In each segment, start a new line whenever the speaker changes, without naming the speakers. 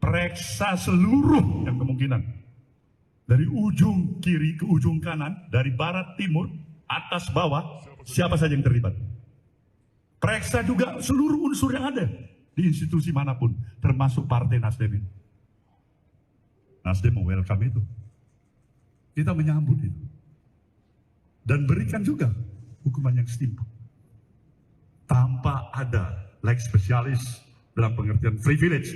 periksa seluruh yang kemungkinan. Dari ujung kiri ke ujung kanan, dari barat, timur, atas, bawah, siapa saja yang terlibat. Periksa juga seluruh unsur yang ada di institusi manapun, termasuk Partai Nasdem ini. Nasdem welcome itu. Kita menyambut itu. Dan berikan juga hukuman yang setimpal. Tanpa ada lex spesialis dalam pengertian privilege.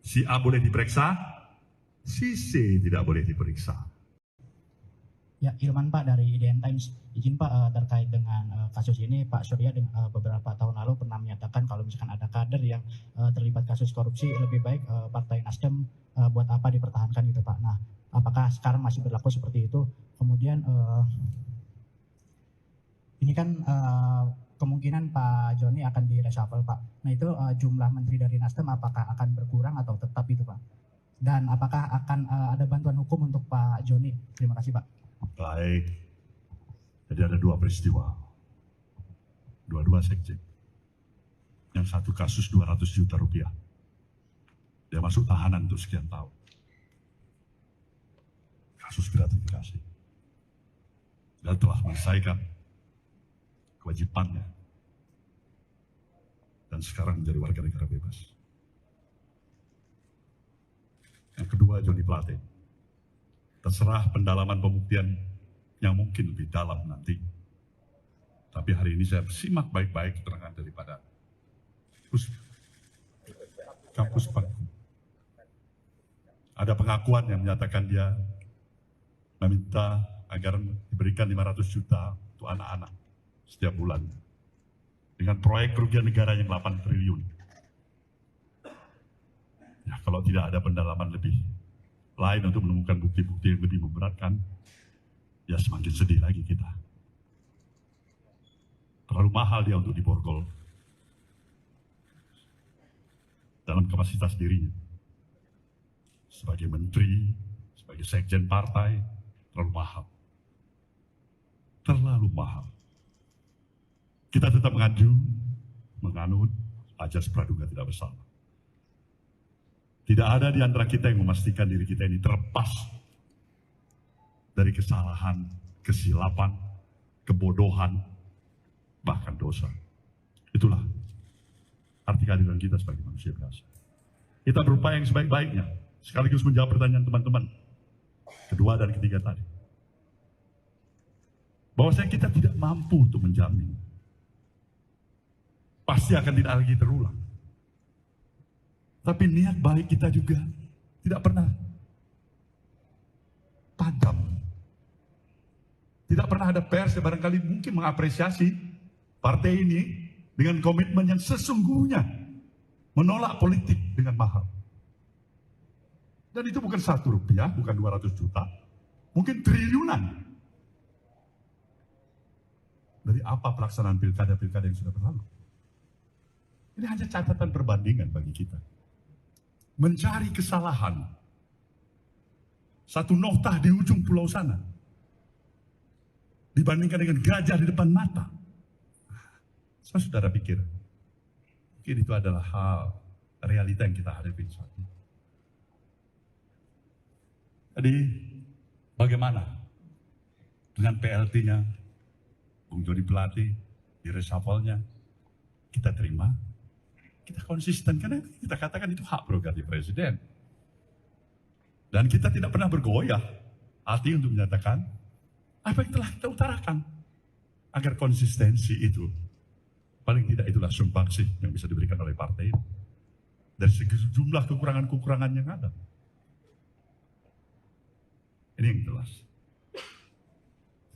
Si A boleh diperiksa, si C tidak boleh diperiksa.
Ya, Ilman Pak dari IDN Times. Izin Pak, terkait dengan kasus ini, Pak Surya beberapa tahun lalu pernah menyatakan kalau misalkan ada kader yang terlibat kasus korupsi, lebih baik Partai Nasdem buat apa dipertahankan gitu Pak. Nah, apakah sekarang masih berlaku seperti itu? Kemudian ini kan kemungkinan Pak Joni akan di reshuffle Pak. Nah itu jumlah menteri dari Nasdem apakah akan berkurang atau tetap itu Pak? Dan apakah akan ada bantuan hukum untuk Pak Joni? Terima kasih Pak.
Baik. Jadi ada dua peristiwa. Dua-dua sekjen. Yang satu kasus 200 juta rupiah. Dia masuk tahanan untuk sekian tahun. Kasus gratifikasi. Dia telah menyelesaikan kewajibannya. Dan sekarang menjadi warga negara bebas. Yang kedua, Joni Plate. Terserah pendalaman pembuktian yang mungkin lebih dalam nanti. Tapi hari ini saya simak baik-baik keterangan daripada Kampus Parkum. Ada pengakuan yang menyatakan dia meminta agar diberikan 500 juta untuk anak-anak setiap bulan. Dengan proyek kerugian negara yang 8 triliun. Ya, kalau tidak ada pendalaman lebih lain untuk menemukan bukti-bukti yang lebih memberatkan, ya semakin sedih lagi kita. Terlalu mahal dia untuk diborgol dalam kapasitas dirinya. Sebagai menteri, sebagai sekjen partai, terlalu mahal. Terlalu mahal. Kita tetap menganut ajas praduga tidak bersalah. Tidak ada di antara kita yang memastikan diri kita ini terlepas dari kesalahan, kesilapan, kebodohan, bahkan dosa. Itulah arti keadilan kita sebagai manusia biasa. Kita berupaya yang sebaik-baiknya, sekaligus menjawab pertanyaan teman-teman kedua dan ketiga tadi. Bahwasanya kita tidak mampu untuk menjamin pasti akan tidak lagi terulang. Tapi niat baik kita juga tidak pernah padam. Tidak pernah ada pers yang barangkali mungkin mengapresiasi partai ini dengan komitmen yang sesungguhnya menolak politik dengan mahal. Dan itu bukan 1 rupiah, bukan 200 juta, mungkin triliunan. Dari apa pelaksanaan pilkada-pilkada yang sudah berlalu. Ini hanya catatan perbandingan bagi kita. Mencari kesalahan. Satu noktah di ujung pulau sana. Dibandingkan dengan gajah di depan mata. Saudara pikir, mungkin itu adalah hal realita yang kita hadapi saat ini. Jadi, bagaimana dengan PLT-nya, Bung Joni Plate, di reshuffle-nya, kita terima, kita konsisten, karena kita katakan itu hak prerogatif presiden. Dan kita tidak pernah bergoyah hati untuk menyatakan apa yang telah kita utarakan, agar konsistensi itu, paling tidak itulah sumbangsi yang bisa diberikan oleh partai ini. Dari segi jumlah kekurangan-kekurangan yang ada. Ini yang jelas.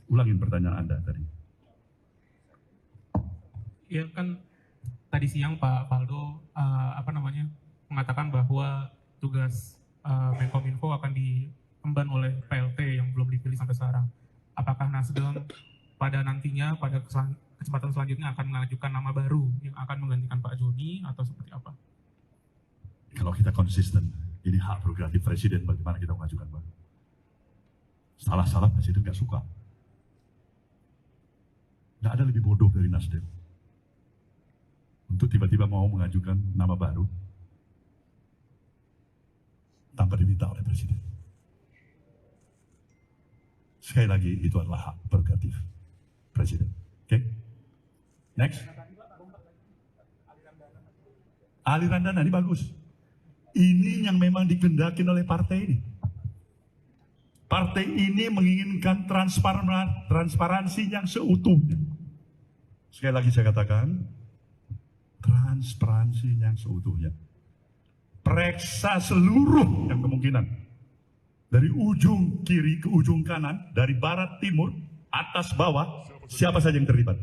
Ulangin pertanyaan Anda tadi.
Ya kan tadi siang Pak Faldo mengatakan bahwa tugas Menkominfo akan diemban oleh PLT yang belum dipilih sampai sekarang. Apakah Nasdem pada nantinya pada kesempatan selanjutnya akan mengajukan nama baru yang akan menggantikan Pak Joni atau seperti apa?
Kalau kita konsisten, ini hak prerogatif presiden, bagaimana kita mengajukan baru. Salah-salah presiden nggak suka. Nggak ada lebih bodoh dari Nasdem untuk tiba-tiba mau mengajukan nama baru. tanpa diminta oleh Presiden. Sekali lagi, itu adalah hak prerogatif Presiden. Oke? Next. Aliran dana ini bagus. Ini yang memang dikehendaki oleh partai ini. Partai ini menginginkan transparansi yang seutuhnya. Sekali lagi saya katakan, transparansi yang seutuhnya. Periksa seluruh yang kemungkinan. Dari ujung kiri ke ujung kanan, dari barat timur, atas bawah, siapa saja yang terlibat.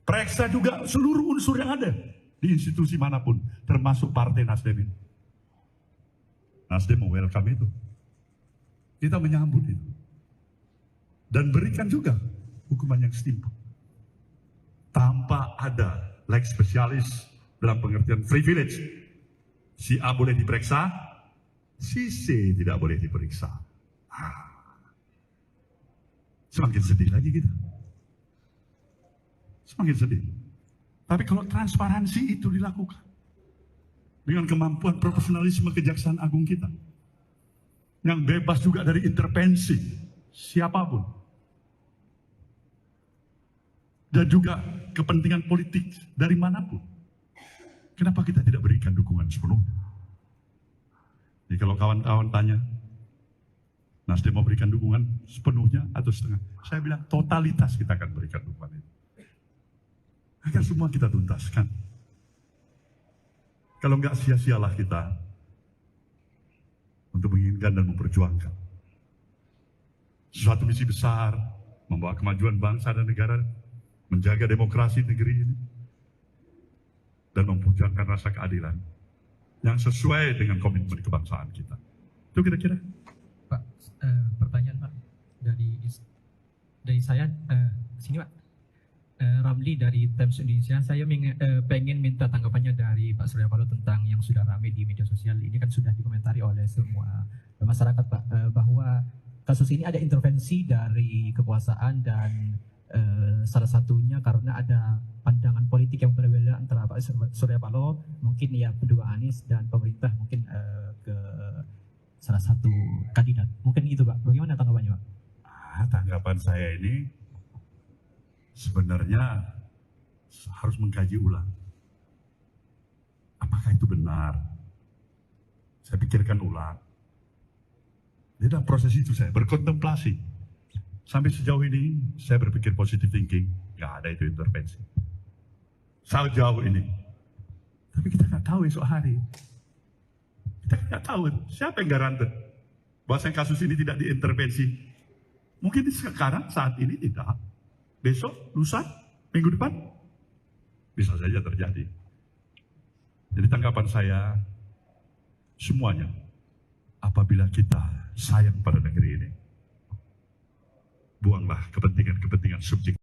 Periksa juga seluruh unsur yang ada di institusi manapun, termasuk Partai Nasdem ini. Nasdem welcome itu. Kita menyambut itu. Dan berikan juga hukuman yang setimpal. Tanpa ada lex spesialis dalam pengertian privilege. Si A boleh diperiksa, si C tidak boleh diperiksa. Semakin sedih lagi kita. Semakin sedih. Tapi kalau transparansi itu dilakukan dengan kemampuan profesionalisme Kejaksaan Agung kita, yang bebas juga dari intervensi siapapun, dan juga kepentingan politik dari manapun, kenapa kita tidak berikan dukungan sepenuhnya? Jadi kalau kawan-kawan tanya, Nasdem mau berikan dukungan sepenuhnya atau setengah? Saya bilang totalitas kita akan berikan dukungan itu. Agar semua kita tuntaskan. Kalau enggak, sia-sialah kita untuk menginginkan dan memperjuangkan sesuatu misi besar, membawa kemajuan bangsa dan negara, menjaga demokrasi negeri ini, dan memperjuangkan rasa keadilan yang sesuai dengan komitmen kebangsaan kita. Itu kira-kira.
Pak, pertanyaan Pak dari saya sini Pak. Ramli dari Times Indonesia. Saya pengen minta tanggapannya dari Pak Surya Paloh tentang yang sudah ramai di media sosial. Ini kan sudah dikomentari oleh semua masyarakat Pak, bahwa kasus ini ada intervensi dari kekuasaan dan salah satunya karena ada pandangan politik yang berbeda antara Pak Surya Paloh, mungkin ya kedua Anies, dan pemerintah mungkin ke salah satu kandidat. Mungkin itu Pak. Bagaimana tanggapannya Pak?
Tanggapan saya ini sebenarnya harus mengkaji ulang. Apakah itu benar? Saya pikirkan ulang. Di dalam proses itu saya berkontemplasi. Sampai sejauh ini saya berpikir positive thinking. Gak ada itu intervensi. Sejauh ini. Tapi kita nggak tahu esok hari. Kita nggak tahu siapa yang garanti bahwa kasus ini tidak diintervensi. Mungkin sekarang saat ini tidak. Besok, lusa, minggu depan, bisa saja terjadi. Jadi tanggapan saya, semuanya, apabila kita sayang pada negeri ini, buanglah kepentingan-kepentingan subjektif.